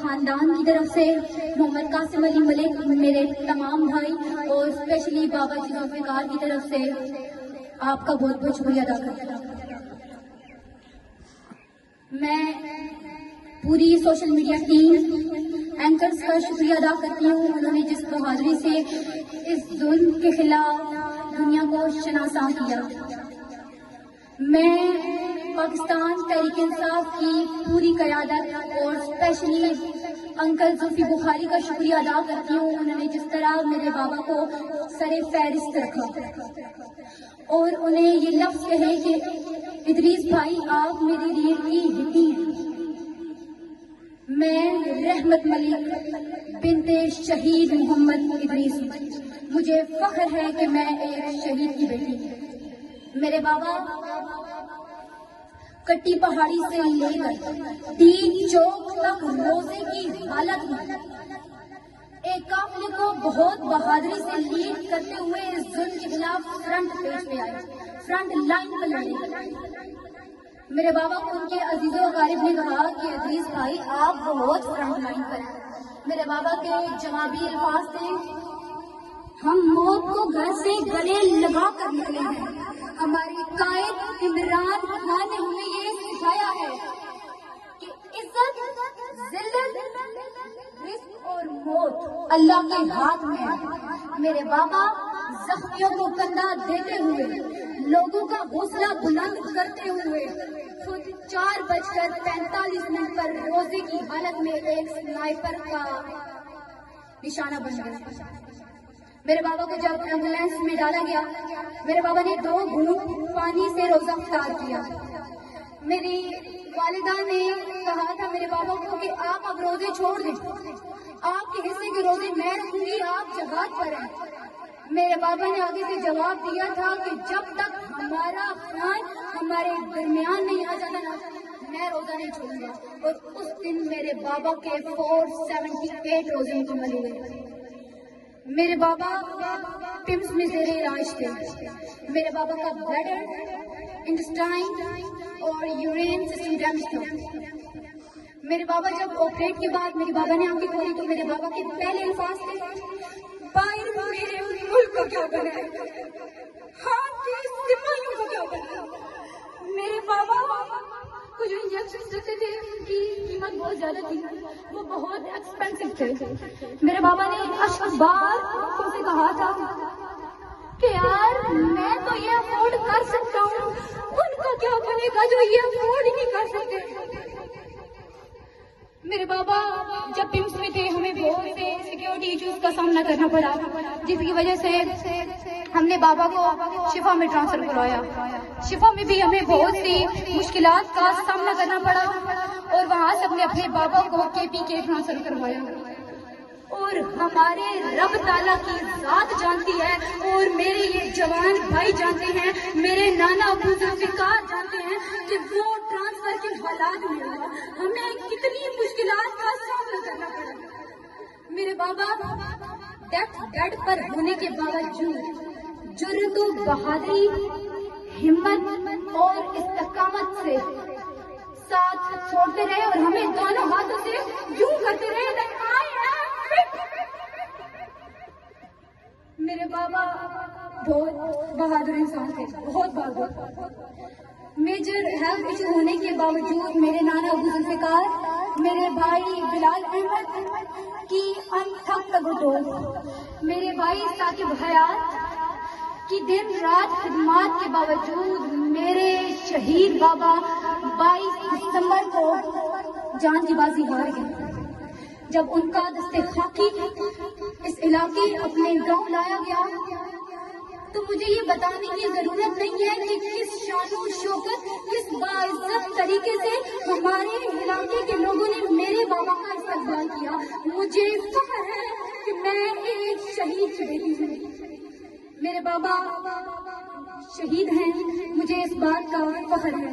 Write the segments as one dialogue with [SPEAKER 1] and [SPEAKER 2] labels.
[SPEAKER 1] خاندان کی طرف سے، محمد قاسم علی ملک، میرے تمام بھائی اور اسپیشلی بابا جی ذوالفقار کی طرف سے آپ کا بہت بہت شکریہ ادا کرتی ہوں۔ میں پوری سوشل میڈیا ٹیم، اینکرز کا شکریہ ادا کرتی ہوں، انہوں نے جس بہادری سے اس ظلم کے خلاف دنیا کو شناساں کیا۔ میں پاکستان تحریک انصاف کی پوری قیادت اور اسپیشلی انکل زلفی بخاری کا شکریہ ادا کرتی ہوں، انہوں نے جس طرح میرے بابا کو سر فہرست رکھا اور انہیں یہ لفظ کہے کہ ادریس بھائی آپ میری ریڑھ کی ہڈی ہیں۔ میں رحمت ملک بنت شہید محمد ادریس ہوں، مجھے فخر ہے کہ میں ایک شہید کی بیٹی ہوں۔ میرے بابا کٹی پہاڑی سے لے کر تین چوک تک روزے کی حالت میں ایک قافلے کو بہت بہادری سے لیڈ کرتے ہوئے اس ظلم کے خلاف فرنٹ پیج پہ آئے، فرنٹ لائن پہ لڑے۔ میرے بابا کو ان کے عزیز و اقارب نے کہا کہ ادریس بھائی آپ بہت فرنٹ لائن پر ہیں۔ میرے بابا کے جوابی الفاظ تھے، ہم موت کو گھر سے گلے لگا کر نکلے ہیں، ہمارے قائد عمران خان نے ہمیں یہ سکھایا ہے کہ عزت، ذلت، رزق اور موت اللہ کے ہاتھ میں ہے۔ میرے بابا زخمیوں کو کندھا دیتے ہوئے، لوگوں کا حوصلہ بلند کرتے ہوئے خود 4:45 پر روزے کی حالت میں ایک سنائپر کا نشانہ بن گئے۔ میرے بابا کو جب ایمبولینس میں ڈالا گیا، میرے بابا نے 2 گھونٹ پانی سے روزہ افطار کیا۔ میری والدہ نے کہا تھا میرے بابا کو کہ آپ اب روزے چھوڑ دیں، آپ کے حصے کے روزے میں رکھوں گی، آپ جہاد پر ہیں۔ میرے بابا نے آگے سے جواب دیا تھا کہ جب تک ہمارا خان ہمارے درمیان نہیں آ جاتا نا، میں روزہ نہیں چھوڑوں گا۔ اور اس دن میرے بابا کے 478 روزے مکمل ہوئے۔ میرے بابا پمس میں زیر علاج تھے۔ میرے بابا کا بلیڈر، انٹسٹائن اور یورین سسٹم ڈیمیج تھا۔ میرے بابا جب آپریٹ کے بعد میرے بابا نے آنکھیں کھولی تو میرے بابا کے پہلے الفاظ تھے، بھائی میرے ملک کو کیا بنا ہے، ہاں کے سپاہیوں کو کیا بنا ہے۔ میرے بابا کو جو انجیکشن رکھتے تھے ان کی قیمت بہت زیادہ تھی، وہ بہت ایکسپینسو تھے۔ میرے بابا نے اشک بار ان سے کہا تھا کہ یار میں تو یہ افورڈ کر سکتا ہوں، ان کا کیا بنے گا جو یہ افورڈ ہی نہیں کر سکتے۔ میرے بابا جب پمس میں تھے ہمیں بہت سے سیکیورٹی ایشوز کا سامنا کرنا پڑا، جس کی وجہ سے ہم نے بابا کو شفا میں ٹرانسفر کروایا۔ شفا میں بھی ہمیں بہت سی مشکلات کا سامنا کرنا پڑا اور وہاں سے ہم نے اپنے بابا کو KP کے ٹرانسفر کروایا۔ اور ہمارے رب تعالیٰ کی ذات جانتی ہے اور میرے یہ جوان بھائی جانتے ہیں، میرے نانا ابو ذوالفقار جانتے ہیں کہ وہ ٹرانسفر کے حالات میں ہمیں کتنی مشکلات کا سامنا کرنا پڑا۔ میرے بابا ڈیتھ بیڈ پر ہونے کے باوجود جرأت و بہادری، ہمت اور استقامت سے ساتھ چھوڑتے رہے اور ہمیں دونوں ہاتھوں سے یوں کرتے رہے that I am fit۔ میرے بابا بہت بہادر انسان تھے، بہت بہادر۔ میجر ہیلتھ ایشو ہونے کے باوجود میرے نانا ابو ذوالفقار، میرے بھائی بلال احمد کی انتھک تگودو، میرے بھائی ثاقب حیات کی دن رات خدمات کے باوجود میرے شہید بابا 22 دسمبر کو جان کی بازی ہار گئے۔ جب ان کا دستے خاکی اس علاقے اپنے گاؤں لایا گیا تو مجھے یہ بتانے کی ضرورت نہیں ہے کہ کس شان و شوکت، کس باعزت طریقے سے ہمارے علاقے کے لوگوں نے میرے بابا کا استقبال کیا۔ مجھے فخر ہے کہ میں ایک شہید کی بیٹی ہوں۔ میرے بابا شہید ہیں، مجھے اس بات کا فخر ہے۔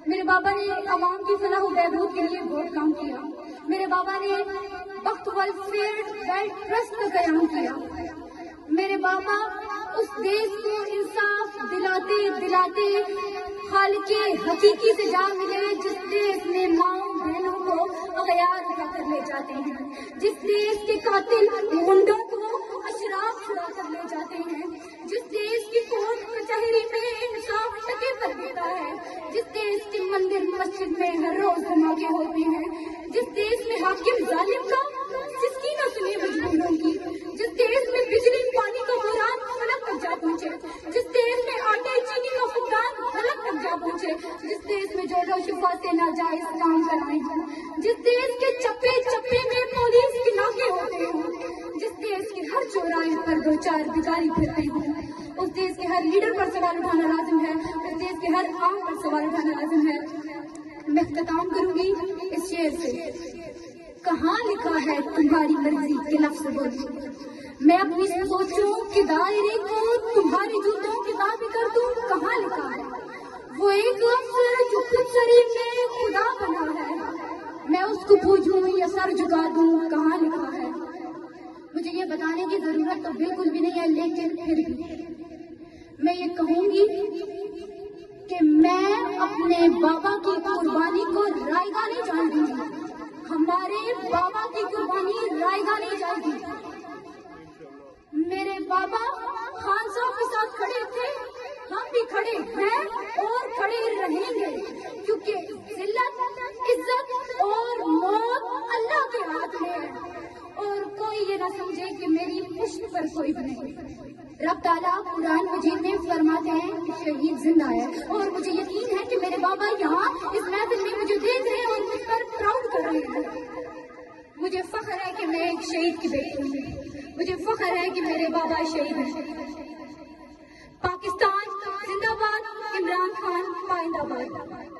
[SPEAKER 1] میرے بابا نے عوام کی فلاح و بہبود کے لیے بہت کام کیا۔ میرے بابا نے وقت ویلفیئر ٹرسٹ کا قیام کیا۔ میرے بابا اس دیش کو انصاف دلاتے دلاتے خالق حقیقی سے جا ملے جس دیش نے ماؤں بہنوں کو کو اغیار اٹھا کر لے جاتے ہیں، جس دیش کے قاتل منڈوں کو اشراف چھڑا کر لے جاتے ہیں، جس دیش کی کورٹ کچہری میں انصاف ٹکے پر دیتا ہے، جس دیش کے مندر مسجد میں ہر روز دھماکے ہوتے ہیں، جس دیش میں حاکم ظالم کا سسکی نہ سنے مجبوروں کی، جس دیش میں بجلی پانی کا بحران فلک تک جا پہنچے، جس دیش میں آٹے چینی کا فقدان فلک تک جا پہنچے، جس دیش میں جوڑ و شفا سے ناجائز کام کرائے ہوں، جس دیش کے چپے چپے میں پولیس کے ناکے ہوتے ہوں، جس دیش کے ہر چوراہے پر دو چار بھکاری پھرتے ہوں، اس دیش کے ہر لیڈر پر سوال اٹھانا لازم ہے، اس دیش کے ہر عام پر سوال اٹھانا لازم ہے۔ میں اختتام کروں گی اس شعر سے، کہاں لکھا ہے تمہاری مرضی کے لفظ بولو، میں اپنی سوچوں کے دائرے کو تمہاری جوتوں کی تابع کر دوں، کہاں لکھا ہے وہ ایک لفظ جو خود شریف میں خدا بنا ہے، میں اس کو پوچھوں یا سر جھکا دوں، کہاں لکھا ہے۔ مجھے یہ بتانے کی ضرورت تو بالکل بھی نہیں ہے، لیکن پھر بھی میں یہ کہوں گی کہ میں اپنے بابا کی قربانی کو رائیگاں نہیں جان دوں گی، ہمارے بابا کی قربانی رائیگاں نہیں جائے گی۔ میرے بابا خان صاحب کے ساتھ کھڑے تھے، ہم بھی کھڑے ہیں اور کھڑے رہیں گے، کیونکہ ذلت، عزت اور موت اللہ کے ہاتھ میں ہے، اور کوئی یہ نہ سمجھے کہ میری پشت پر کوئی بنے۔ رب تعالیٰ قرآن مجید میں فرماتے ہیں کہ شہید زندہ ہے، اور مجھے یقین ہے کہ میرے بابا یہاں اس محفل میں مجھے دیکھ رہے ہیں اور مجھ پر پراؤڈ کر رہے ہیں۔ مجھے فخر ہے کہ میں ایک شہید کی بیٹی ہوں، مجھے فخر ہے کہ میرے بابا شہید ہیں۔ پاکستان زندہ باد، عمران خان پائندہ باد۔